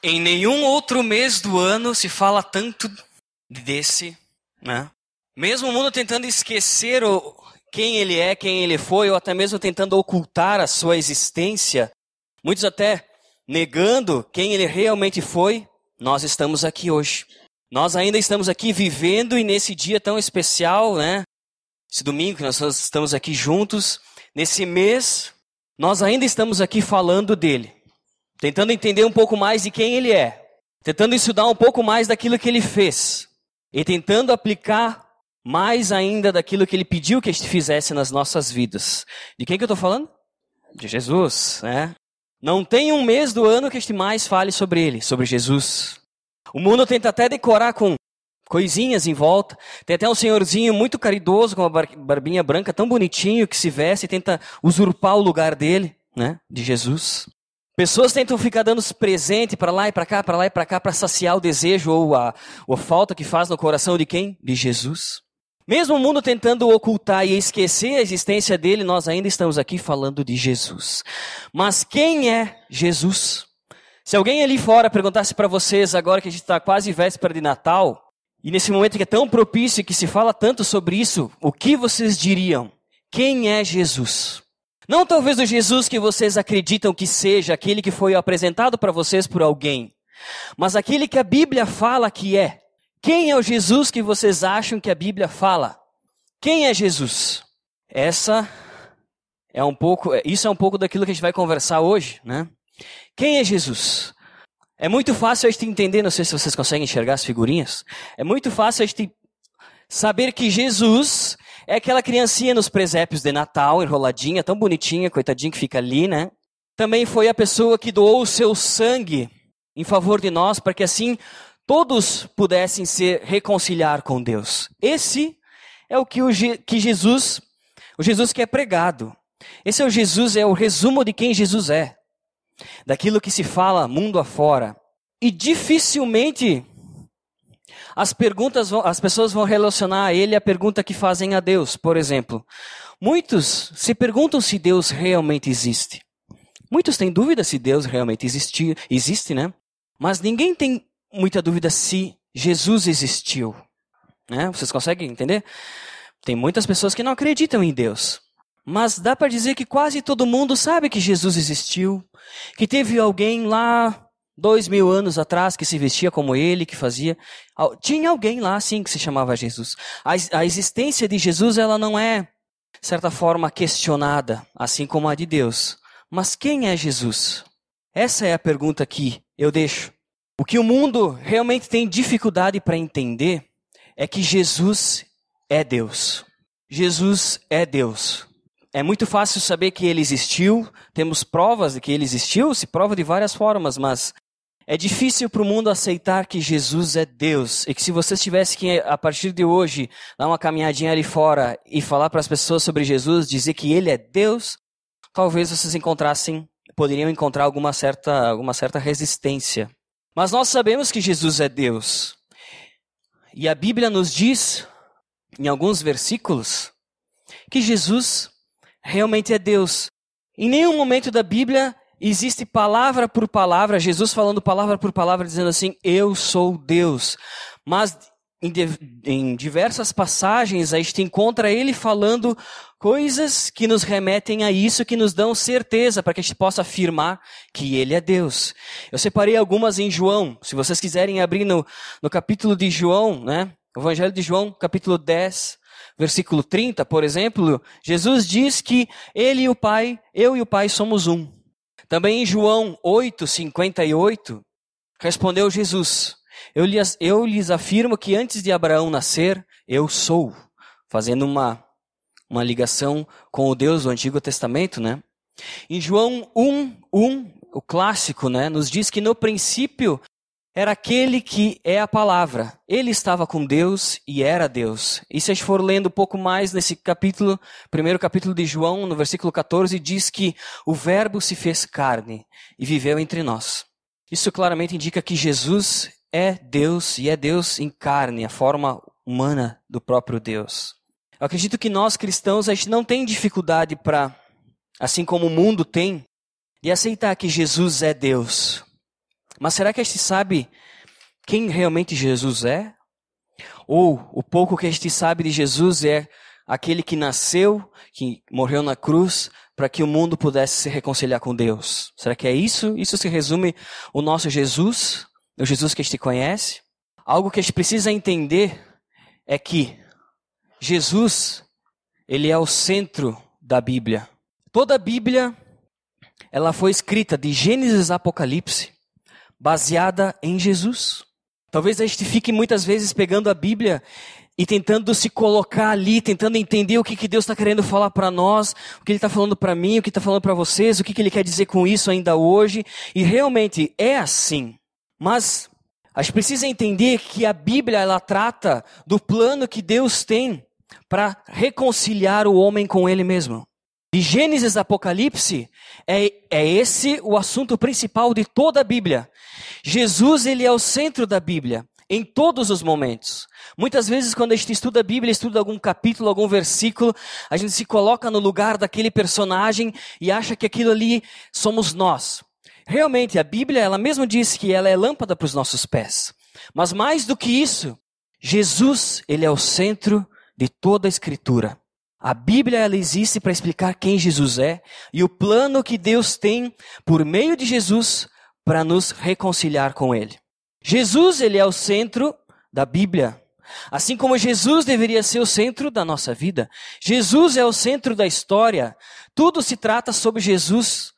Em nenhum outro mês do ano se fala tanto desse, né? Mesmo o mundo tentando esquecer quem ele é, quem ele foi, ou até mesmo tentando ocultar a sua existência, muitos até negando quem ele realmente foi, nós estamos aqui hoje. Nós ainda estamos aqui vivendo e nesse dia tão especial, né? Esse domingo que nós estamos aqui juntos, nesse mês, nós ainda estamos aqui falando dele. Tentando entender um pouco mais de quem ele é. Tentando estudar um pouco mais daquilo que ele fez. E tentando aplicar mais ainda daquilo que ele pediu que a gente fizesse nas nossas vidas. De quem que eu estou falando? De Jesus, né? Não tem um mês do ano que a gente mais fale sobre ele, sobre Jesus. O mundo tenta até decorar com coisinhas em volta. Tem até um senhorzinho muito caridoso, com uma barbinha branca, tão bonitinho, que se veste e tenta usurpar o lugar dele, né? De Jesus. Pessoas tentam ficar dando presente para lá e para cá, para lá e para cá, para saciar o desejo ou a falta que faz no coração de quem? De Jesus. Mesmo o mundo tentando ocultar e esquecer a existência dele, nós ainda estamos aqui falando de Jesus. Mas quem é Jesus? Se alguém ali fora perguntasse para vocês, agora que a gente está quase véspera de Natal, e nesse momento que é tão propício e que se fala tanto sobre isso, o que vocês diriam? Quem é Jesus? Não talvez o Jesus que vocês acreditam que seja, aquele que foi apresentado para vocês por alguém, mas aquele que a Bíblia fala que é. Quem é o Jesus que vocês acham que a Bíblia fala? Quem é Jesus? Isso é um pouco daquilo que a gente vai conversar hoje, né? Quem é Jesus? É muito fácil a gente entender, não sei se vocês conseguem enxergar as figurinhas, é muito fácil a gente saber que Jesus é aquela criancinha nos presépios de Natal, enroladinha, tão bonitinha, coitadinha que fica ali, né? Também foi a pessoa que doou o seu sangue em favor de nós, para que assim todos pudessem se reconciliar com Deus. Esse é o Jesus que é pregado. Esse é o Jesus, é o resumo de quem Jesus é. Daquilo que se fala mundo afora. E dificilmente as pessoas vão relacionar a ele a pergunta que fazem a Deus. Por exemplo, muitos se perguntam se Deus realmente existe. Muitos têm dúvida se Deus realmente existe, né? Mas ninguém tem muita dúvida se Jesus existiu. Né? Vocês conseguem entender? Tem muitas pessoas que não acreditam em Deus. Mas dá para dizer que quase todo mundo sabe que Jesus existiu. Que teve alguém lá 2000 anos atrás que se vestia como ele, que fazia... Tinha alguém lá, sim, que se chamava Jesus. A existência de Jesus, ela não é, de certa forma, questionada, assim como a de Deus. Mas quem é Jesus? Essa é a pergunta que eu deixo. O que o mundo realmente tem dificuldade para entender é que Jesus é Deus. Jesus é Deus. É muito fácil saber que ele existiu, temos provas de que ele existiu, se prova de várias formas, mas é difícil para o mundo aceitar que Jesus é Deus. E que se vocês tivessem que, a partir de hoje, dar uma caminhadinha ali fora e falar para as pessoas sobre Jesus, dizer que ele é Deus, talvez vocês poderiam encontrar alguma certa resistência. Mas nós sabemos que Jesus é Deus. E a Bíblia nos diz, em alguns versículos, que Jesus realmente é Deus. Em nenhum momento da Bíblia existe palavra por palavra, Jesus falando palavra por palavra, dizendo assim, eu sou Deus. Mas em diversas passagens a gente encontra ele falando coisas que nos remetem a isso, que nos dão certeza para que a gente possa afirmar que ele é Deus. Eu separei algumas em João, se vocês quiserem abrir no capítulo de João, né? Evangelho de João, capítulo 10, versículo 30, por exemplo, Jesus diz que ele e o Pai, eu e o Pai somos um. Também em João 8:58, respondeu Jesus, eu lhes afirmo que antes de Abraão nascer, eu sou. Fazendo uma ligação com o Deus do Antigo Testamento, né? Em João 1:1, o clássico, né, nos diz que no princípio era aquele que é a palavra. Ele estava com Deus e era Deus. E se a gente for lendo um pouco mais nesse capítulo, primeiro capítulo de João, no versículo 14, diz que o verbo se fez carne e viveu entre nós. Isso claramente indica que Jesus é Deus e é Deus em carne, a forma humana do próprio Deus. Eu acredito que nós cristãos, a gente não tem dificuldade para, assim como o mundo tem, de aceitar que Jesus é Deus. Mas será que a gente sabe quem realmente Jesus é? Ou o pouco que a gente sabe de Jesus é aquele que nasceu, que morreu na cruz, para que o mundo pudesse se reconciliar com Deus? Será que é isso? Isso se resume o nosso Jesus, o Jesus que a gente conhece? Algo que a gente precisa entender é que Jesus, ele é o centro da Bíblia. Toda a Bíblia, ela foi escrita de Gênesis a Apocalipse, baseada em Jesus. Talvez a gente fique muitas vezes pegando a Bíblia e tentando se colocar ali, tentando entender o que Deus está querendo falar para nós, o que Ele está falando para mim, o que está falando para vocês, o que Ele quer dizer com isso ainda hoje. E realmente é assim. Mas a gente precisa entender que a Bíblia, ela trata do plano que Deus tem para reconciliar o homem com Ele mesmo. De Gênesis a Apocalipse, é esse o assunto principal de toda a Bíblia. Jesus, ele é o centro da Bíblia, em todos os momentos. Muitas vezes, quando a gente estuda a Bíblia, estuda algum capítulo, algum versículo, a gente se coloca no lugar daquele personagem e acha que aquilo ali somos nós. Realmente, a Bíblia, ela mesmo diz que ela é lâmpada para os nossos pés. Mas mais do que isso, Jesus, ele é o centro de toda a Escritura. A Bíblia, ela existe para explicar quem Jesus é e o plano que Deus tem por meio de Jesus para nos reconciliar com Ele. Jesus, ele é o centro da Bíblia. Assim como Jesus deveria ser o centro da nossa vida. Jesus é o centro da história. Tudo se trata sobre Jesus.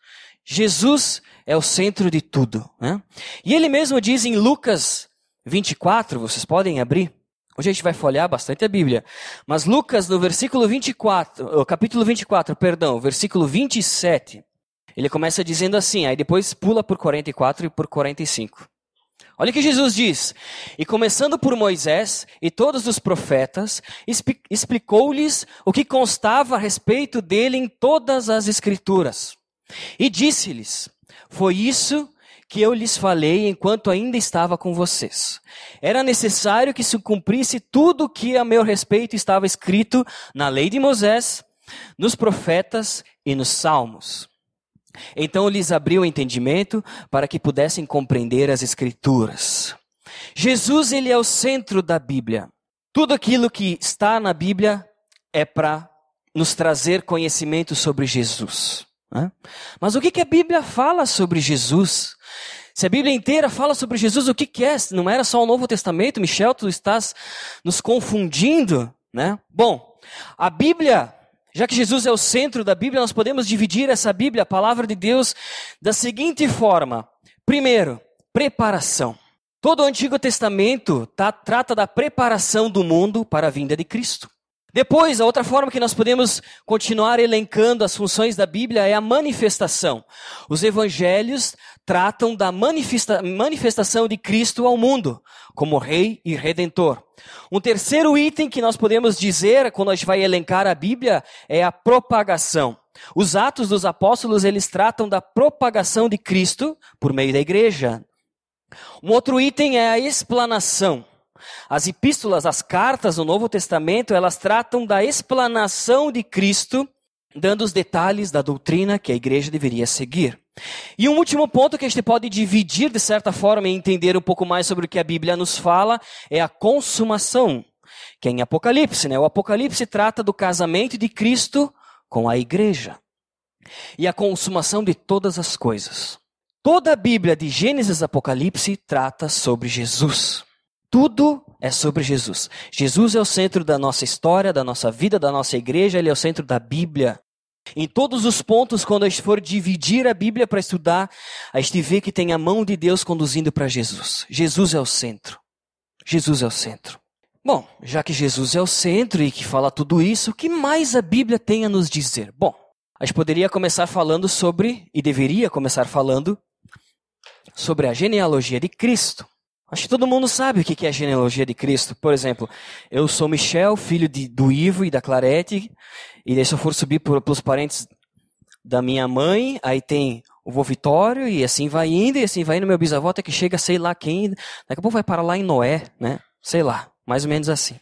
Jesus é o centro de tudo, né? E ele mesmo diz em Lucas 24, vocês podem abrir. Hoje a gente vai folhear bastante a Bíblia. Mas Lucas, no versículo 24, capítulo 24, versículo 27, ele começa dizendo assim, aí depois pula por 44 e por 45. Olha o que Jesus diz. E começando por Moisés e todos os profetas, explicou-lhes o que constava a respeito dele em todas as Escrituras. E disse-lhes, foi isso que eu lhes falei enquanto ainda estava com vocês. Era necessário que se cumprisse tudo o que a meu respeito estava escrito na lei de Moisés, nos profetas e nos salmos. Então lhes abriu o entendimento para que pudessem compreender as Escrituras. Jesus, ele é o centro da Bíblia. Tudo aquilo que está na Bíblia é para nos trazer conhecimento sobre Jesus. Mas o que a Bíblia fala sobre Jesus? Se a Bíblia inteira fala sobre Jesus, o que é? Não era só o Novo Testamento? Michel, tu estás nos confundindo, né? Bom, a Bíblia, já que Jesus é o centro da Bíblia, nós podemos dividir essa Bíblia, a palavra de Deus, da seguinte forma. Primeiro, preparação. Todo o Antigo Testamento trata da preparação do mundo para a vinda de Cristo. Depois, a outra forma que nós podemos continuar elencando as funções da Bíblia é a manifestação. Os evangelhos tratam da manifestação de Cristo ao mundo, como Rei e Redentor. Um terceiro item que nós podemos dizer, quando a gente vai elencar a Bíblia, é a propagação. Os Atos dos Apóstolos, eles tratam da propagação de Cristo por meio da igreja. Um outro item é a explanação. As epístolas, as cartas do Novo Testamento, elas tratam da explanação de Cristo, dando os detalhes da doutrina que a igreja deveria seguir. E um último ponto que a gente pode dividir de certa forma e entender um pouco mais sobre o que a Bíblia nos fala é a consumação, que é em Apocalipse, né? O Apocalipse trata do casamento de Cristo com a igreja e a consumação de todas as coisas. Toda a Bíblia de Gênesis a Apocalipse trata sobre Jesus. Tudo é sobre Jesus. Jesus é o centro da nossa história, da nossa vida, da nossa igreja. Ele é o centro da Bíblia. Em todos os pontos, quando a gente for dividir a Bíblia para estudar, a gente vê que tem a mão de Deus conduzindo para Jesus. Jesus é o centro. Jesus é o centro. Bom, já que Jesus é o centro e que fala tudo isso, o que mais a Bíblia tem a nos dizer? Bom, a gente poderia começar falando sobre, e deveria começar falando, sobre a genealogia de Cristo. Acho que todo mundo sabe o que é a genealogia de Cristo. Por exemplo, eu sou Michel, filho do Ivo e da Clarete, e daí se eu for subir pelos parentes da minha mãe, aí tem o vô Vitório, e assim vai indo, e assim vai indo meu bisavô, até que chega sei lá quem, daqui a pouco vai parar lá em Noé, né? Sei lá, mais ou menos assim.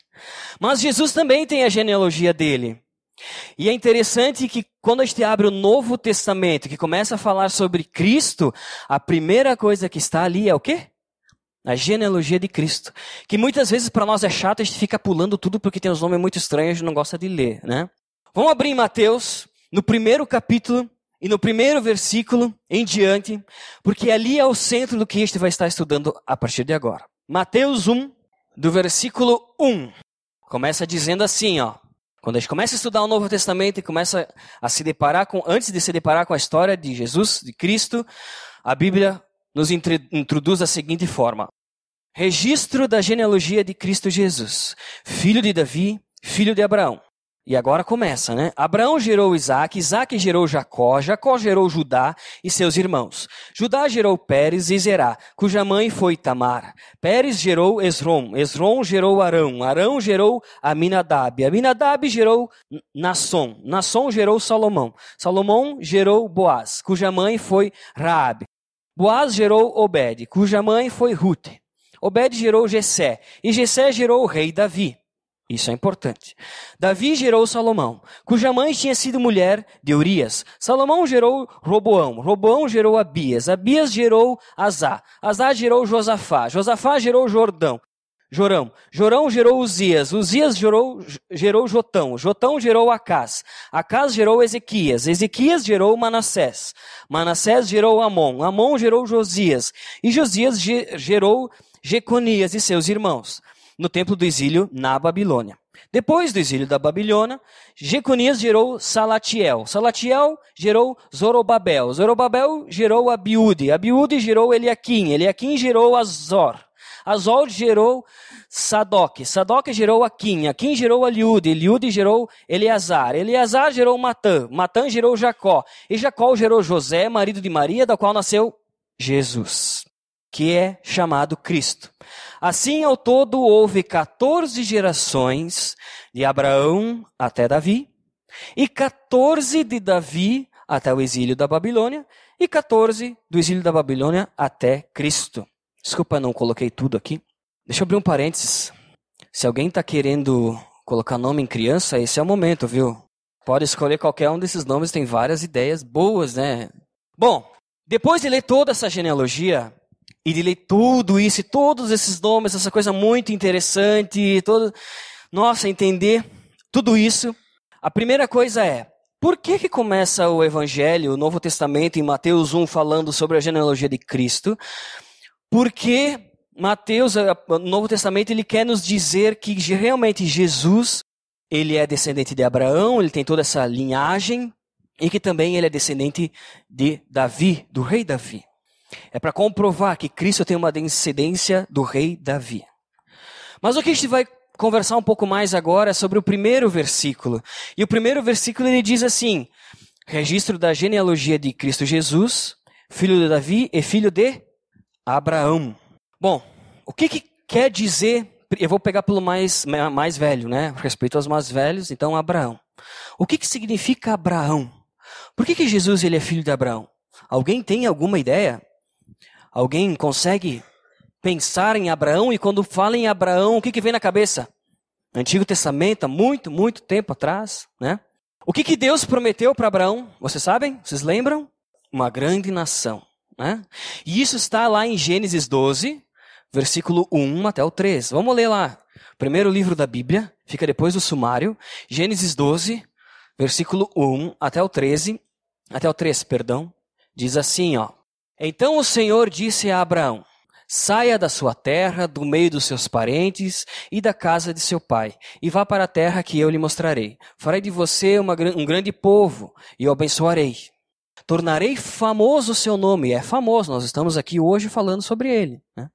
Mas Jesus também tem a genealogia dele. E é interessante que quando a gente abre o Novo Testamento, que começa a falar sobre Cristo, a primeira coisa que está ali é o quê? A genealogia de Cristo. Que muitas vezes para nós é chato, a gente fica pulando tudo porque tem uns nomes muito estranhos e a gente não gosta de ler, né? Vamos abrir em Mateus, no primeiro capítulo e no primeiro versículo em diante, porque ali é o centro do que a gente vai estar estudando a partir de agora. Mateus 1, do versículo 1. Começa dizendo assim, ó. Quando a gente começa a estudar o Novo Testamento e começa a se deparar com, antes de se deparar com a história de Jesus, de Cristo, a Bíblia nos introduz da seguinte forma. Registro da genealogia de Cristo Jesus, filho de Davi, filho de Abraão. E agora começa, né? Abraão gerou Isaac, Isaac gerou Jacó, Jacó gerou Judá e seus irmãos. Judá gerou Pérez e Zerá, cuja mãe foi Tamar. Pérez gerou Esrom, Esrom gerou Arão, Arão gerou Aminadab, Aminadab gerou Nasson, Nasson gerou Salomão, Salomão gerou Boaz, cuja mãe foi Raabe. Boaz gerou Obed, cuja mãe foi Rute. Obed gerou Jessé, e Jessé gerou o rei Davi. Isso é importante. Davi gerou Salomão, cuja mãe tinha sido mulher de Urias. Salomão gerou Roboão, Roboão gerou Abias, Abias gerou Azá, Azá gerou Josafá, Josafá gerou Jorão, Jorão gerou Uzias, Uzias gerou Jotão, Jotão gerou Acás, Acás gerou Ezequias, Ezequias gerou Manassés, Manassés gerou Amon, Amon gerou Josias, e Josias gerou Jeconias e seus irmãos, no templo do exílio na Babilônia. Depois do exílio da Babilônia, Jeconias gerou Salatiel, Salatiel gerou Zorobabel, Zorobabel gerou Abiúde, Abiúde gerou Eliaquim, Eliaquim gerou Azor, Azor gerou Sadoc, Sadoc gerou Aquim, Aquim gerou Eliúde, Eliúde gerou Eleazar, Eleazar gerou Matã, Matã gerou Jacó, e Jacó gerou José, marido de Maria, da qual nasceu Jesus, que é chamado Cristo. Assim, ao todo, houve 14 gerações de Abraão até Davi, e 14 de Davi até o exílio da Babilônia, e 14 do exílio da Babilônia até Cristo. Desculpa, não coloquei tudo aqui. Deixa eu abrir um parênteses. Se alguém está querendo colocar nome em criança, esse é o momento, viu? Pode escolher qualquer um desses nomes, tem várias ideias boas, né? Bom, depois de ler toda essa genealogia, e de ler tudo isso, e todos esses nomes, essa coisa muito interessante, entender tudo isso, a primeira coisa é, por que começa o Evangelho, o Novo Testamento, em Mateus 1, falando sobre a genealogia de Cristo? Porque Mateus, o Novo Testamento, ele quer nos dizer que realmente Jesus, ele é descendente de Abraão, ele tem toda essa linhagem, e que também ele é descendente de Davi, do rei Davi. É para comprovar que Cristo tem uma descendência do rei Davi. Mas o que a gente vai conversar um pouco mais agora é sobre o primeiro versículo. E o primeiro versículo ele diz assim, registro da genealogia de Cristo Jesus, filho de Davi e filho de Abraão. Bom, o que quer dizer, eu vou pegar pelo mais velho, né? Respeito aos mais velhos, então Abraão. O que significa Abraão? Por que Jesus ele é filho de Abraão? Alguém tem alguma ideia? Alguém consegue pensar em Abraão? E quando fala em Abraão, o que vem na cabeça? Antigo Testamento, há muito, muito tempo atrás, né? O que Deus prometeu para Abraão? Vocês sabem? Vocês lembram? Uma grande nação, né? E isso está lá em Gênesis 12, versículo 1 até o 3. Vamos ler lá. Primeiro livro da Bíblia, fica depois do sumário. Gênesis 12, versículo 1 até o 13, até o 3, perdão. Diz assim, ó. Então o Senhor disse a Abraão, saia da sua terra, do meio dos seus parentes e da casa de seu pai, e vá para a terra que eu lhe mostrarei. Farei de você um grande povo, e o abençoarei. Tornarei famoso o seu nome, é famoso, nós estamos aqui hoje falando sobre ele, né?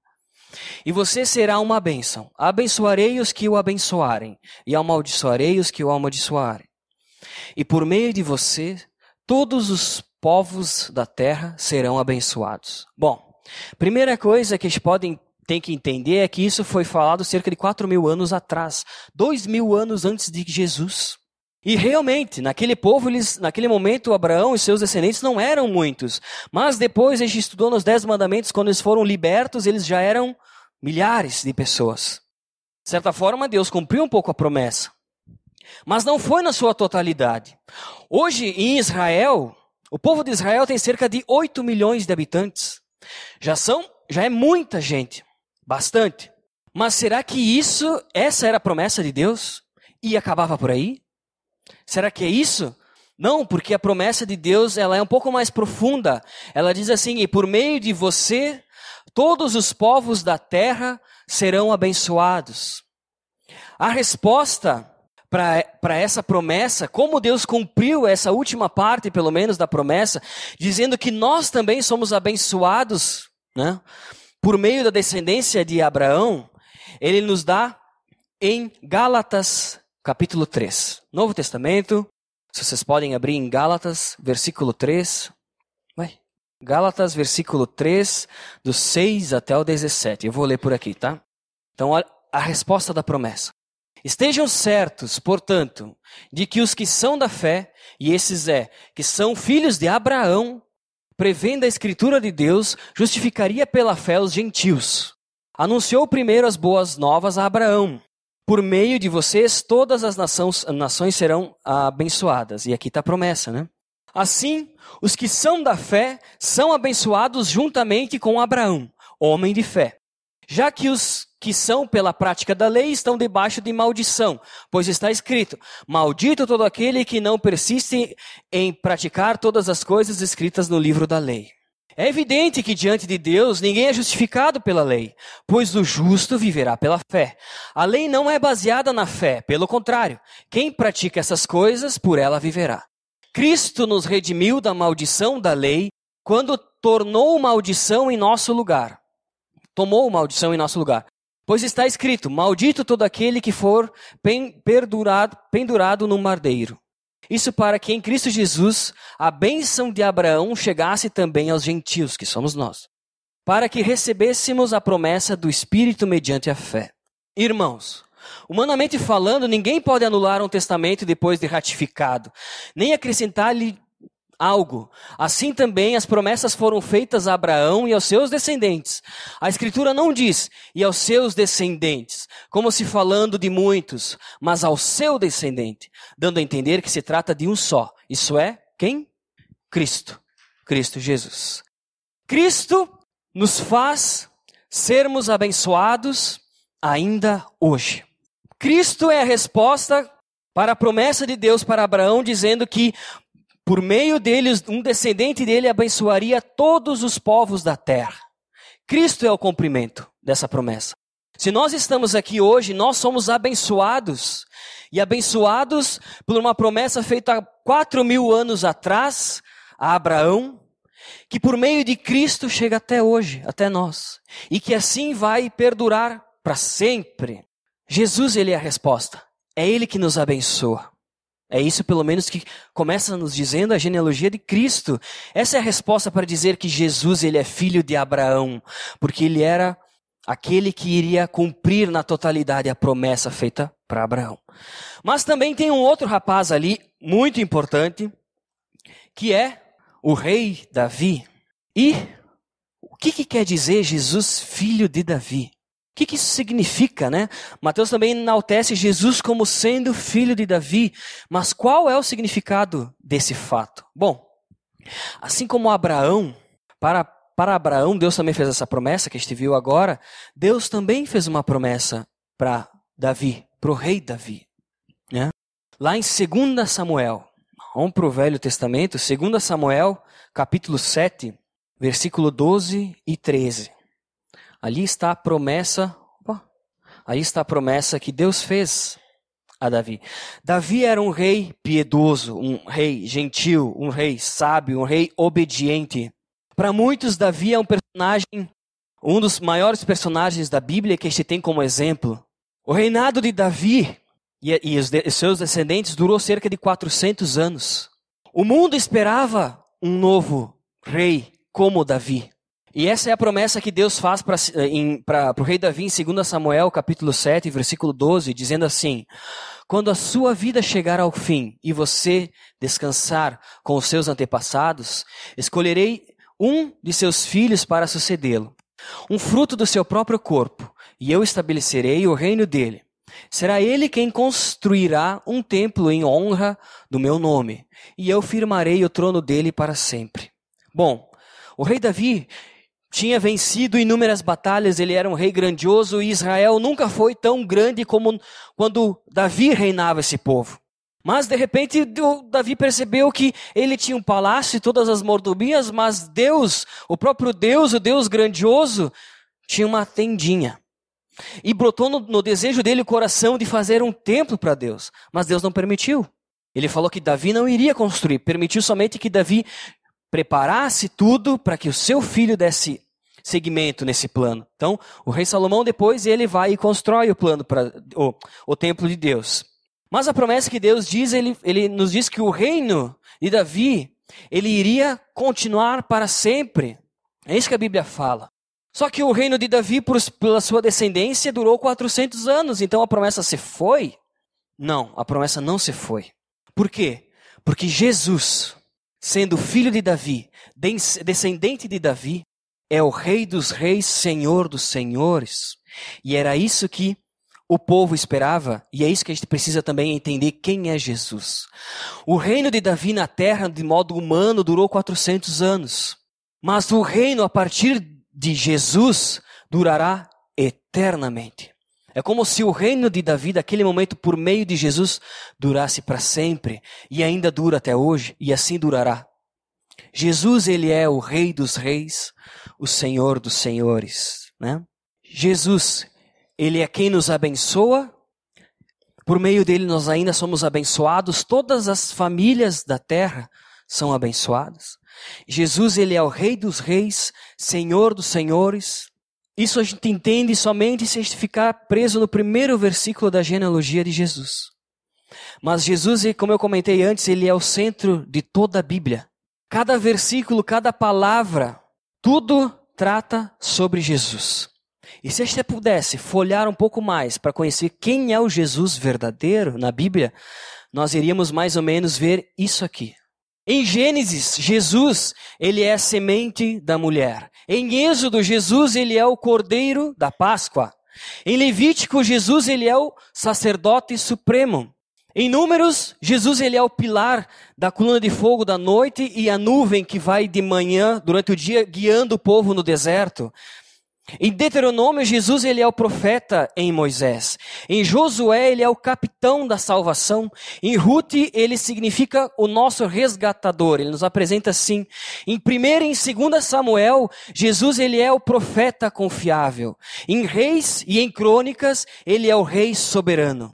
E você será uma bênção. Abençoarei os que o abençoarem, e amaldiçoarei os que o amaldiçoarem. E por meio de você, todos os povos da terra serão abençoados. Bom, primeira coisa que a gente tem que entender é que isso foi falado cerca de 4.000 anos atrás, 2.000 anos antes de Jesus. E realmente, naquele momento, Abraão e seus descendentes não eram muitos. Mas depois a gente estudou nos 10 mandamentos, quando eles foram libertos, eles já eram milhares de pessoas. De certa forma, Deus cumpriu um pouco a promessa. Mas não foi na sua totalidade. Hoje, em Israel, o povo de Israel tem cerca de 8 milhões de habitantes. Já é muita gente, bastante. Mas será que essa era a promessa de Deus? E acabava por aí? Será que é isso? Não, porque a promessa de Deus ela é um pouco mais profunda. Ela diz assim, e por meio de você, todos os povos da terra serão abençoados. A resposta para essa promessa, como Deus cumpriu essa última parte, pelo menos, da promessa, dizendo que nós também somos abençoados, né, por meio da descendência de Abraão, ele nos dá em Gálatas, capítulo 3. Novo Testamento, se vocês podem abrir em Gálatas, versículo 3. Gálatas, versículo 3, do 6 até o 17. Eu vou ler por aqui, tá? Então, olha a resposta da promessa. Estejam certos, portanto, de que os que são da fé, e esses que são filhos de Abraão, prevendo a Escritura de Deus, justificaria pela fé os gentios. Anunciou primeiro as boas novas a Abraão. Por meio de vocês, todas as nações serão abençoadas. E aqui está a promessa, né? Assim, os que são da fé são abençoados juntamente com Abraão, homem de fé. Já que os que são pela prática da lei estão debaixo de maldição, pois está escrito, maldito todo aquele que não persiste em praticar todas as coisas escritas no livro da lei. É evidente que diante de Deus ninguém é justificado pela lei, pois o justo viverá pela fé. A lei não é baseada na fé, pelo contrário, quem pratica essas coisas, por ela viverá. Cristo nos redimiu da maldição da lei quando tornou maldição em nosso lugar. Tomou maldição em nosso lugar. Pois está escrito, maldito todo aquele que for pendurado no madeiro. Isso para que em Cristo Jesus a bênção de Abraão chegasse também aos gentios, que somos nós. Para que recebêssemos a promessa do Espírito mediante a fé. Irmãos, humanamente falando, ninguém pode anular um testamento depois de ratificado, nem acrescentar-lhe algo. Assim também as promessas foram feitas a Abraão e aos seus descendentes. A Escritura não diz, e aos seus descendentes, como se falando de muitos, mas ao seu descendente, dando a entender que se trata de um só. Isso é, quem? Cristo. Cristo Jesus. Cristo nos faz sermos abençoados ainda hoje. Cristo é a resposta para a promessa de Deus para Abraão, dizendo que por meio dele, um descendente dele abençoaria todos os povos da terra. Cristo é o cumprimento dessa promessa. Se nós estamos aqui hoje, nós somos abençoados. E abençoados por uma promessa feita há 4.000 anos atrás a Abraão, que por meio de Cristo chega até hoje, até nós. E que assim vai perdurar para sempre. Jesus, ele é a resposta. É ele que nos abençoa. É isso pelo menos que começa nos dizendo a genealogia de Cristo. Essa é a resposta para dizer que Jesus ele é filho de Abraão, porque ele era aquele que iria cumprir na totalidade a promessa feita para Abraão. Mas também tem um outro rapaz ali, muito importante, que é o rei Davi. E o que quer dizer Jesus filho de Davi? O que isso significa, né? Mateus também enaltece Jesus como sendo filho de Davi. Mas qual é o significado desse fato? Bom, assim como Abraão, para Abraão, Deus também fez essa promessa que a gente viu agora. Deus também fez uma promessa para Davi, para o rei Davi. Né? Lá em 2 Samuel, vamos para o Velho Testamento, 2 Samuel, capítulo 7, versículo 12 e 13. Ali está a promessa, que Deus fez a Davi. Davi era um rei piedoso, um rei gentil, um rei sábio, um rei obediente. Para muitos, Davi é um dos maiores personagens da Bíblia que a gente tem como exemplo. O reinado de Davi e os seus descendentes durou cerca de 400 anos. O mundo esperava um novo rei como Davi. E essa é a promessa que Deus faz para o rei Davi em 2 Samuel, capítulo 7, versículo 12, dizendo assim: quando a sua vida chegar ao fim e você descansar com os seus antepassados, escolherei um de seus filhos para sucedê-lo, um fruto do seu próprio corpo, e eu estabelecerei o reino dele. Será ele quem construirá um templo em honra do meu nome, e eu firmarei o trono dele para sempre. Bom, o rei Davi tinha vencido inúmeras batalhas, ele era um rei grandioso, e Israel nunca foi tão grande como quando Davi reinava esse povo. Mas de repente Davi percebeu que ele tinha um palácio e todas as mordomias, mas Deus, o próprio Deus, o Deus grandioso, tinha uma tendinha. E brotou no desejo dele o coração de fazer um templo para Deus. Mas Deus não permitiu. Ele falou que Davi não iria construir. Permitiu somente que Davi preparasse tudo para que o seu filho desse seguimento nesse plano. Então, o rei Salomão depois ele vai e constrói o plano para o templo de Deus. Mas a promessa que Deus diz, ele nos diz que o reino de Davi, ele iria continuar para sempre. É isso que a Bíblia fala. Só que o reino de Davi, pela sua descendência, durou 400 anos. Então a promessa se foi? Não, a promessa não se foi. Por quê? Porque Jesus, sendo filho de Davi, descendente de Davi, é o rei dos reis, senhor dos senhores. E era isso que o povo esperava, e é isso que a gente precisa também entender quem é Jesus. O reino de Davi na terra, de modo humano, durou 400 anos. Mas o reino a partir de Jesus durará eternamente. É como se o reino de Davi, daquele momento, por meio de Jesus, durasse para sempre. E ainda dura até hoje, e assim durará. Jesus, ele é o rei dos reis, o senhor dos senhores, né? Jesus, ele é quem nos abençoa. Por meio dele nós ainda somos abençoados. Todas as famílias da terra são abençoadas. Jesus, ele é o rei dos reis, senhor dos senhores. Isso a gente entende somente se a gente ficar preso no primeiro versículo da genealogia de Jesus. Mas Jesus, como eu comentei antes, ele é o centro de toda a Bíblia. Cada versículo, cada palavra, tudo trata sobre Jesus. E se a gente pudesse folhear um pouco mais para conhecer quem é o Jesus verdadeiro na Bíblia, nós iríamos mais ou menos ver isso aqui. Em Gênesis, Jesus, ele é a semente da mulher. Em Êxodo, Jesus, ele é o cordeiro da Páscoa. Em Levítico, Jesus, ele é o sacerdote supremo. Em Números, Jesus, ele é o pilar da coluna de fogo da noite e a nuvem que vai de manhã, durante o dia, guiando o povo no deserto. Em Deuteronômio, Jesus, ele é o profeta em Moisés. Em Josué, ele é o capitão da salvação. Em Ruth, ele significa o nosso resgatador. Ele nos apresenta assim. Em 1 e 2 Samuel, Jesus, ele é o profeta confiável. Em Reis e em Crônicas, ele é o rei soberano.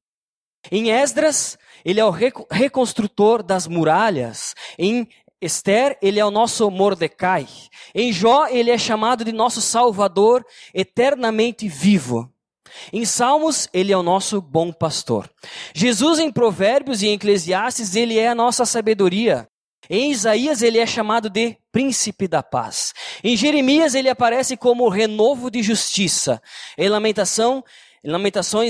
Em Esdras, ele é o reconstrutor das muralhas. Em Esther, ele é o nosso Mordecai. Em Jó, ele é chamado de nosso Salvador eternamente vivo. Em Salmos, ele é o nosso bom pastor. Jesus, em Provérbios e em Eclesiastes, ele é a nossa sabedoria. Em Isaías, ele é chamado de príncipe da paz. Em Jeremias, ele aparece como renovo de justiça. Em Lamentações,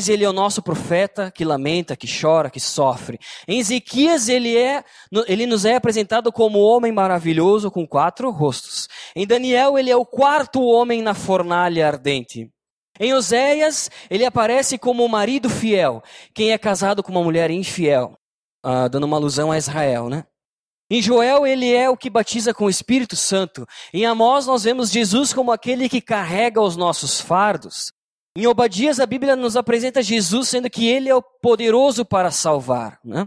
ele é o nosso profeta que lamenta, que chora, que sofre. Em Ezequias, ele nos é apresentado como homem maravilhoso com 4 rostos. Em Daniel, ele é o 4º homem na fornalha ardente. Em Oséias, ele aparece como o marido fiel, quem é casado com uma mulher infiel, dando uma alusão a Israel, né? Em Joel, ele é o que batiza com o Espírito Santo. Em Amós, nós vemos Jesus como aquele que carrega os nossos fardos. Em Obadias, a Bíblia nos apresenta Jesus sendo que ele é o poderoso para salvar, né?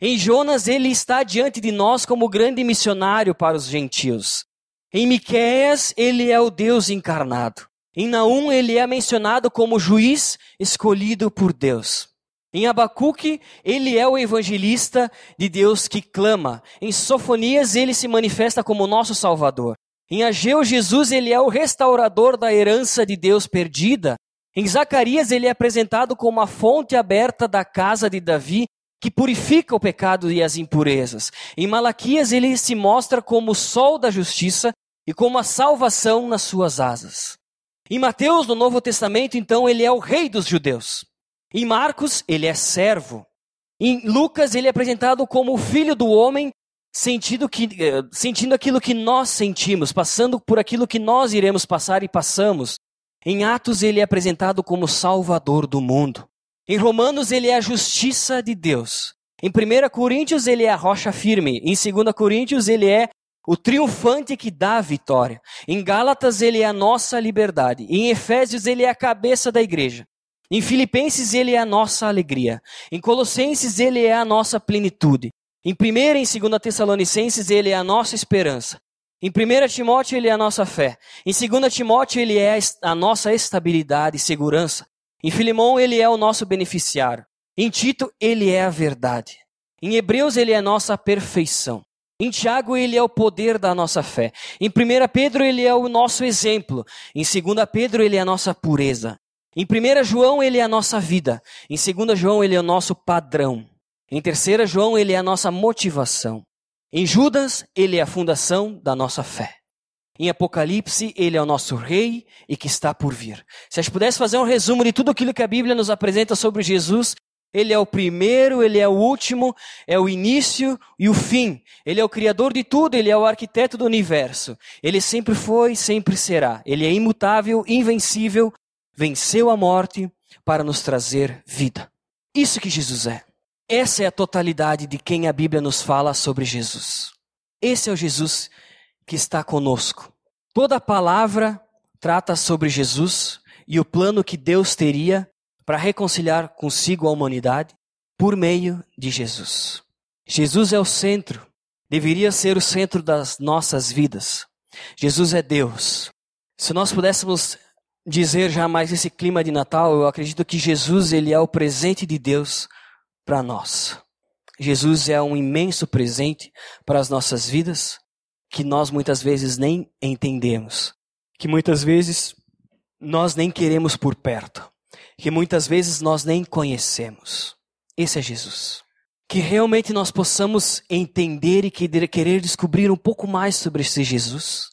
Em Jonas, ele está diante de nós como grande missionário para os gentios. Em Miqueias, ele é o Deus encarnado. Em Naum, ele é mencionado como juiz escolhido por Deus. Em Abacuque, ele é o evangelista de Deus que clama. Em Sofonias, ele se manifesta como nosso Salvador. Em Ageu, Jesus, ele é o restaurador da herança de Deus perdida. Em Zacarias, ele é apresentado como a fonte aberta da casa de Davi, que purifica o pecado e as impurezas. Em Malaquias, ele se mostra como o sol da justiça e como a salvação nas suas asas. Em Mateus, no Novo Testamento, então, ele é o rei dos judeus. Em Marcos, ele é servo. Em Lucas, ele é apresentado como o filho do homem, sentindo aquilo que nós sentimos, passando por aquilo que nós iremos passar e passamos. Em Atos, ele é apresentado como Salvador do mundo. Em Romanos, ele é a justiça de Deus. Em 1 Coríntios, ele é a rocha firme. Em 2 Coríntios, ele é o triunfante que dá a vitória. Em Gálatas, ele é a nossa liberdade. Em Efésios, ele é a cabeça da igreja. Em Filipenses, ele é a nossa alegria. Em Colossenses, ele é a nossa plenitude. Em 1 e em 2 Tessalonicenses, ele é a nossa esperança. Em 1 Timóteo, ele é a nossa fé. Em 2 Timóteo, ele é a nossa estabilidade e segurança. Em Filemão, ele é o nosso beneficiário. Em Tito, ele é a verdade. Em Hebreus, ele é a nossa perfeição. Em Tiago, ele é o poder da nossa fé. Em 1 Pedro, ele é o nosso exemplo. Em 2 Pedro, ele é a nossa pureza. Em 1 João, ele é a nossa vida. Em 2 João, ele é o nosso padrão. Em 3 João, ele é a nossa motivação. Em Judas, ele é a fundação da nossa fé. Em Apocalipse, ele é o nosso rei e que está por vir. Se a gente pudesse fazer um resumo de tudo aquilo que a Bíblia nos apresenta sobre Jesus, ele é o primeiro, ele é o último, é o início e o fim. Ele é o criador de tudo, ele é o arquiteto do universo. Ele sempre foi, sempre será. Ele é imutável, invencível, venceu a morte para nos trazer vida. Isso que Jesus é. Essa é a totalidade de quem a Bíblia nos fala sobre Jesus. Esse é o Jesus que está conosco. Toda a palavra trata sobre Jesus e o plano que Deus teria para reconciliar consigo a humanidade por meio de Jesus. Jesus é o centro, deveria ser o centro das nossas vidas. Jesus é Deus. Se nós pudéssemos dizer já mais esse clima de Natal, eu acredito que Jesus ele é o presente de Deus para nós. Jesus é um imenso presente para as nossas vidas que nós muitas vezes nem entendemos, que muitas vezes nós nem queremos por perto, que muitas vezes nós nem conhecemos. Esse é Jesus. Que realmente nós possamos entender e querer descobrir um pouco mais sobre esse Jesus.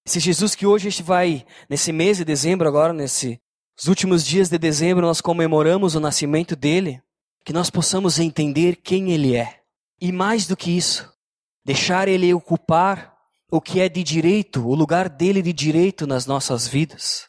Esse Jesus que hoje a gente vai, nesse mês de dezembro agora, nesses últimos dias de dezembro, nós comemoramos o nascimento dele. Que nós possamos entender quem ele é. E mais do que isso, deixar ele ocupar o que é de direito, o lugar dele de direito nas nossas vidas.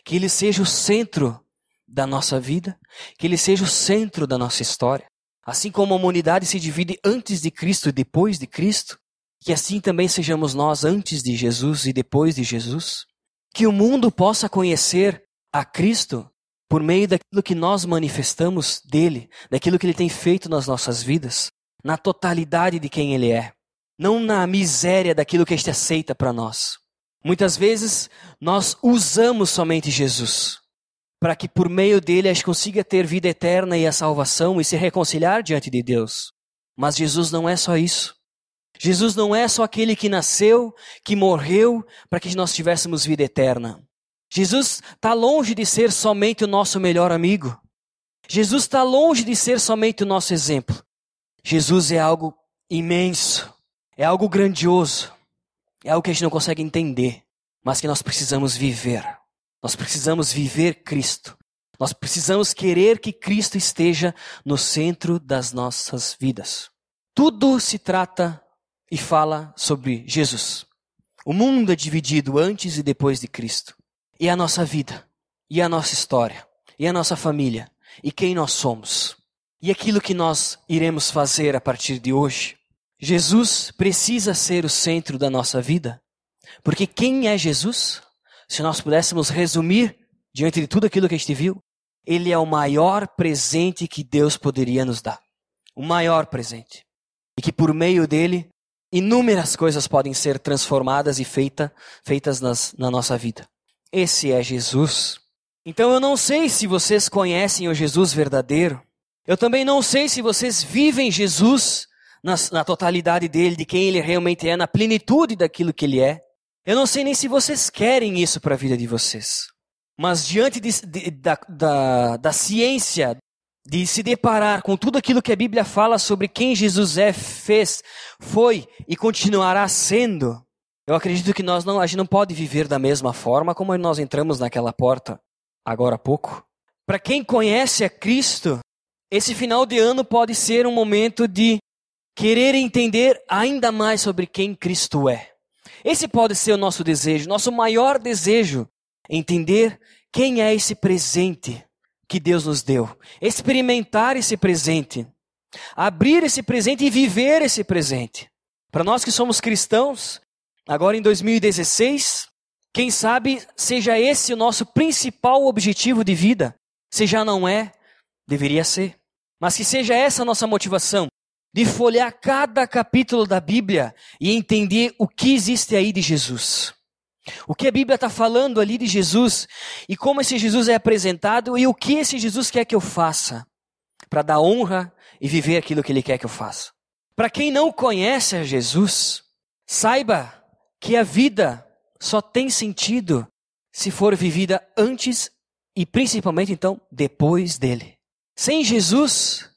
Que ele seja o centro da nossa vida, que ele seja o centro da nossa história. Assim como a humanidade se divide antes de Cristo e depois de Cristo, que assim também sejamos nós antes de Jesus e depois de Jesus. Que o mundo possa conhecer a Cristo por meio daquilo que nós manifestamos dele, daquilo que ele tem feito nas nossas vidas, na totalidade de quem ele é, não na miséria daquilo que este aceita para nós. Muitas vezes nós usamos somente Jesus, para que por meio dele a gente consiga ter vida eterna e a salvação e se reconciliar diante de Deus. Mas Jesus não é só isso. Jesus não é só aquele que nasceu, que morreu, para que nós tivéssemos vida eterna. Jesus está longe de ser somente o nosso melhor amigo. Jesus está longe de ser somente o nosso exemplo. Jesus é algo imenso, é algo grandioso, é algo que a gente não consegue entender, mas que nós precisamos viver. Nós precisamos viver Cristo. Nós precisamos querer que Cristo esteja no centro das nossas vidas. Tudo se trata e fala sobre Jesus. O mundo é dividido antes e depois de Cristo. E a nossa vida, e a nossa história, e a nossa família, e quem nós somos, e aquilo que nós iremos fazer a partir de hoje. Jesus precisa ser o centro da nossa vida, porque quem é Jesus? Se nós pudéssemos resumir, diante de tudo aquilo que a gente viu, ele é o maior presente que Deus poderia nos dar. O maior presente. E que por meio dele, inúmeras coisas podem ser transformadas e feitas na nossa vida. Esse é Jesus. Então eu não sei se vocês conhecem o Jesus verdadeiro. Eu também não sei se vocês vivem Jesus na totalidade dele, de quem ele realmente é, na plenitude daquilo que ele é. Eu não sei nem se vocês querem isso para a vida de vocês. Mas diante da ciência, de se deparar com tudo aquilo que a Bíblia fala sobre quem Jesus é, fez, foi e continuará sendo, eu acredito que a gente não pode viver da mesma forma como nós entramos naquela porta agora há pouco. Para quem conhece a Cristo, esse final de ano pode ser um momento de querer entender ainda mais sobre quem Cristo é. Esse pode ser o nosso desejo, nosso maior desejo, entender quem é esse presente que Deus nos deu. Experimentar esse presente. Abrir esse presente e viver esse presente. Para nós que somos cristãos, agora em 2016, quem sabe seja esse o nosso principal objetivo de vida. Se já não é, deveria ser. Mas que seja essa a nossa motivação, de folhear cada capítulo da Bíblia e entender o que existe aí de Jesus. O que a Bíblia está falando ali de Jesus e como esse Jesus é apresentado e o que esse Jesus quer que eu faça para dar honra e viver aquilo que Ele quer que eu faça. Para quem não conhece a Jesus, saiba que a vida só tem sentido se for vivida antes e principalmente então depois dele. Sem Jesus,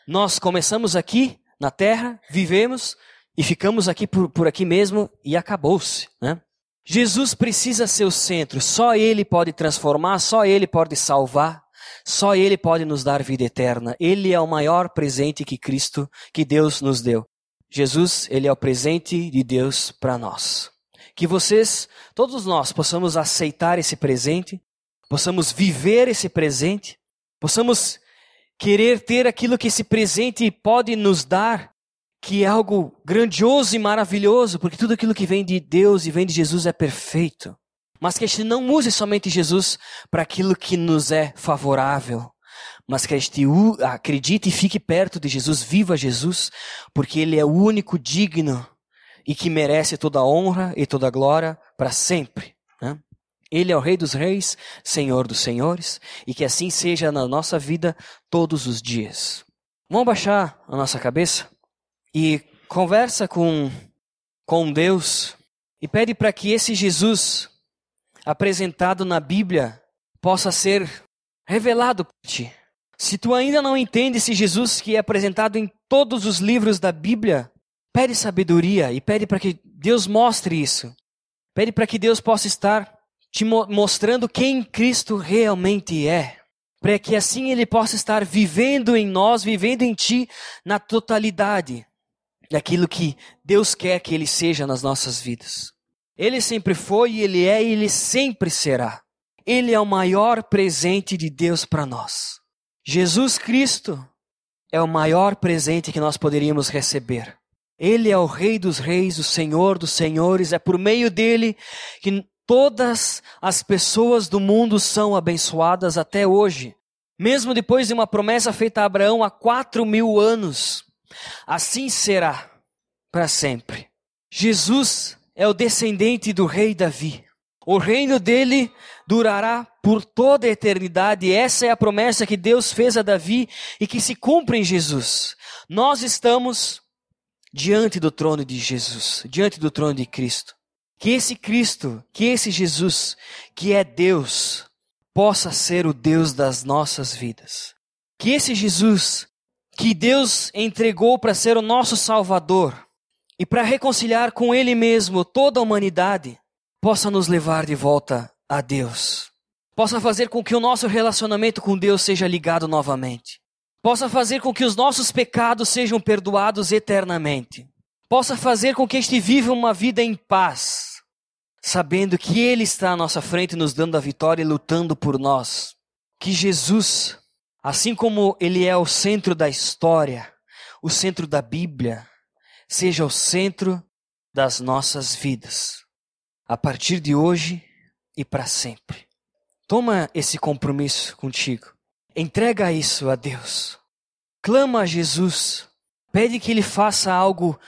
nós começamos aqui na terra, vivemos e ficamos aqui por aqui mesmo e acabou-se, né? Jesus precisa ser o centro, só Ele pode transformar, só Ele pode salvar, só Ele pode nos dar vida eterna. Ele é o maior presente que Deus nos deu. Jesus, Ele é o presente de Deus para nós. Que vocês, todos nós, possamos aceitar esse presente, possamos viver esse presente, possamos querer ter aquilo que esse presente pode nos dar, que é algo grandioso e maravilhoso, porque tudo aquilo que vem de Deus e vem de Jesus é perfeito. Mas que a gente não use somente Jesus para aquilo que nos é favorável, mas que a gente acredite e fique perto de Jesus, viva Jesus, porque Ele é o único digno e que merece toda a honra e toda a glória para sempre, né? Ele é o Rei dos Reis, Senhor dos Senhores, e que assim seja na nossa vida todos os dias. Vamos baixar a nossa cabeça? E conversa com Deus e pede para que esse Jesus apresentado na Bíblia possa ser revelado por ti. Se tu ainda não entende esse Jesus que é apresentado em todos os livros da Bíblia, pede sabedoria e pede para que Deus mostre isso. Pede para que Deus possa estar te mostrando quem Cristo realmente é. Para que assim Ele possa estar vivendo em nós, vivendo em ti na totalidade daquilo que Deus quer que Ele seja nas nossas vidas. Ele sempre foi, Ele é e Ele sempre será. Ele é o maior presente de Deus para nós. Jesus Cristo é o maior presente que nós poderíamos receber. Ele é o Rei dos Reis, o Senhor dos Senhores. É por meio dele que todas as pessoas do mundo são abençoadas até hoje. Mesmo depois de uma promessa feita a Abraão há 4.000 anos. Assim será para sempre. Jesus é o descendente do rei Davi. O reino dele durará por toda a eternidade. Essa é a promessa que Deus fez a Davi e que se cumpre em Jesus. Nós estamos diante do trono de Jesus, diante do trono de Cristo. Que esse Cristo, que esse Jesus, que é Deus, possa ser o Deus das nossas vidas. Que esse Jesus, que Deus entregou para ser o nosso Salvador e para reconciliar com Ele mesmo toda a humanidade, possa nos levar de volta a Deus. Possa fazer com que o nosso relacionamento com Deus seja ligado novamente. Possa fazer com que os nossos pecados sejam perdoados eternamente. Possa fazer com que a gente viva uma vida em paz, sabendo que Ele está à nossa frente nos dando a vitória e lutando por nós. Que Jesus, assim como Ele é o centro da história, o centro da Bíblia, seja o centro das nossas vidas, a partir de hoje e para sempre. Toma esse compromisso contigo. Entrega isso a Deus. Clama a Jesus. Pede que Ele faça algo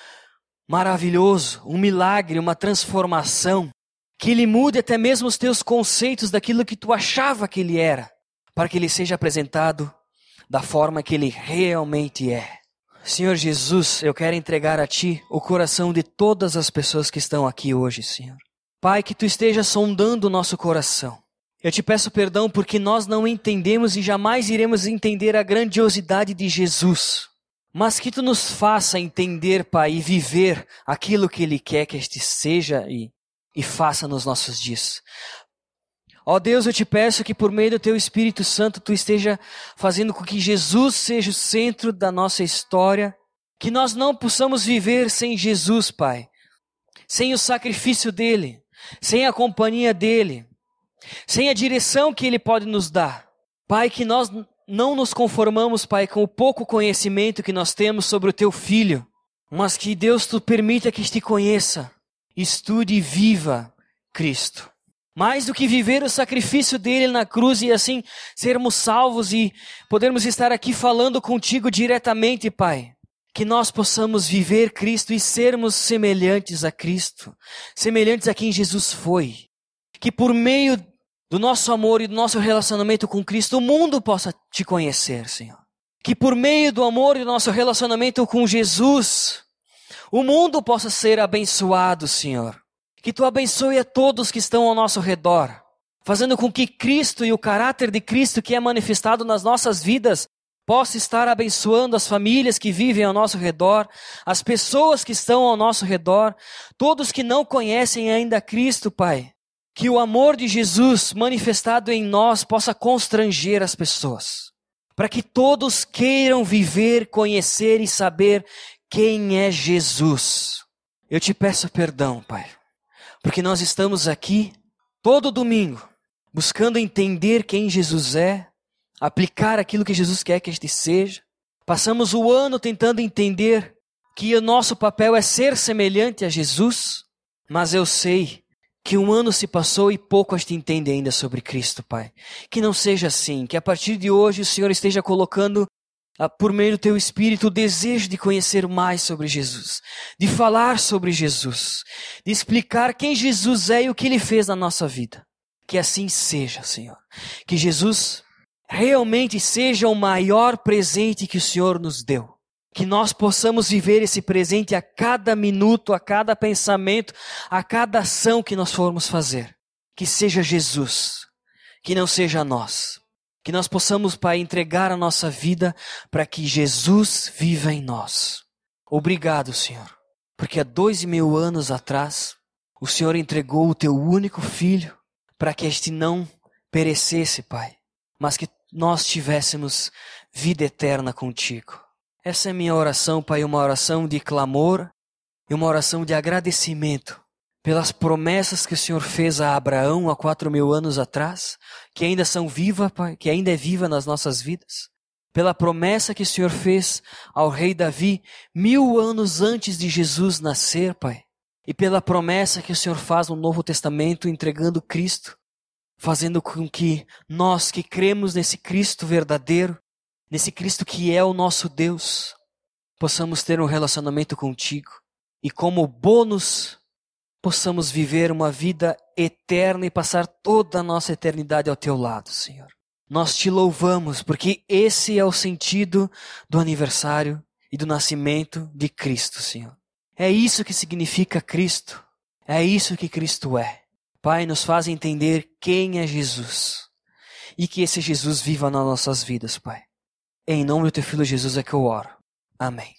maravilhoso, um milagre, uma transformação. Que Ele mude até mesmo os teus conceitos daquilo que tu achava que Ele era, para que Ele seja apresentado da forma que Ele realmente é. Senhor Jesus, eu quero entregar a Ti o coração de todas as pessoas que estão aqui hoje, Senhor. Pai, que Tu esteja sondando o nosso coração. Eu Te peço perdão porque nós não entendemos e jamais iremos entender a grandiosidade de Jesus. Mas que Tu nos faça entender, Pai, e viver aquilo que Ele quer que este seja e faça nos nossos dias. Ó Deus, eu Te peço que por meio do Teu Espírito Santo Tu esteja fazendo com que Jesus seja o centro da nossa história, que nós não possamos viver sem Jesus, Pai, sem o sacrifício dEle, sem a companhia dEle, sem a direção que Ele pode nos dar. Pai, que nós não nos conformamos, Pai, com o pouco conhecimento que nós temos sobre o Teu Filho, mas que Deus Tu permita que te conheça, estude e viva Cristo. Mais do que viver o sacrifício dele na cruz e assim sermos salvos e podermos estar aqui falando contigo diretamente, Pai. Que nós possamos viver Cristo e sermos semelhantes a Cristo, semelhantes a quem Jesus foi. Que por meio do nosso amor e do nosso relacionamento com Cristo, o mundo possa te conhecer, Senhor. Que por meio do amor e do nosso relacionamento com Jesus, o mundo possa ser abençoado, Senhor. Que Tu abençoe a todos que estão ao nosso redor, fazendo com que Cristo e o caráter de Cristo que é manifestado nas nossas vidas possa estar abençoando as famílias que vivem ao nosso redor, as pessoas que estão ao nosso redor, todos que não conhecem ainda Cristo, Pai. Que o amor de Jesus manifestado em nós possa constranger as pessoas, para que todos queiram viver, conhecer e saber quem é Jesus. Eu Te peço perdão, Pai. Porque nós estamos aqui todo domingo buscando entender quem Jesus é, aplicar aquilo que Jesus quer que a gente seja. Passamos o ano tentando entender que o nosso papel é ser semelhante a Jesus, mas eu sei que um ano se passou e pouco a gente entende ainda sobre Cristo, Pai. Que não seja assim, que a partir de hoje o Senhor esteja colocando por meio do Teu Espírito, o desejo de conhecer mais sobre Jesus, de falar sobre Jesus, de explicar quem Jesus é e o que Ele fez na nossa vida. Que assim seja, Senhor. Que Jesus realmente seja o maior presente que o Senhor nos deu. Que nós possamos viver esse presente a cada minuto, a cada pensamento, a cada ação que nós formos fazer. Que seja Jesus, que não seja nós. Que nós possamos, Pai, entregar a nossa vida para que Jesus viva em nós. Obrigado, Senhor, porque há 2.000 anos atrás, o Senhor entregou o Teu único Filho para que este não perecesse, Pai, mas que nós tivéssemos vida eterna contigo. Essa é a minha oração, Pai, uma oração de clamor e uma oração de agradecimento pelas promessas que o Senhor fez a Abraão há 4.000 anos atrás, que ainda são vivas, Pai, que ainda é viva nas nossas vidas. Pela promessa que o Senhor fez ao rei Davi 1.000 anos antes de Jesus nascer, Pai. E pela promessa que o Senhor faz no Novo Testamento, entregando Cristo, fazendo com que nós que cremos nesse Cristo verdadeiro, nesse Cristo que é o nosso Deus, possamos ter um relacionamento contigo. E como bônus, possamos viver uma vida eterna e passar toda a nossa eternidade ao Teu lado, Senhor. Nós Te louvamos, porque esse é o sentido do aniversário e do nascimento de Cristo, Senhor. É isso que significa Cristo. É isso que Cristo é. Pai, nos faz entender quem é Jesus. E que esse Jesus viva nas nossas vidas, Pai. Em nome do Teu Filho Jesus é que eu oro. Amém.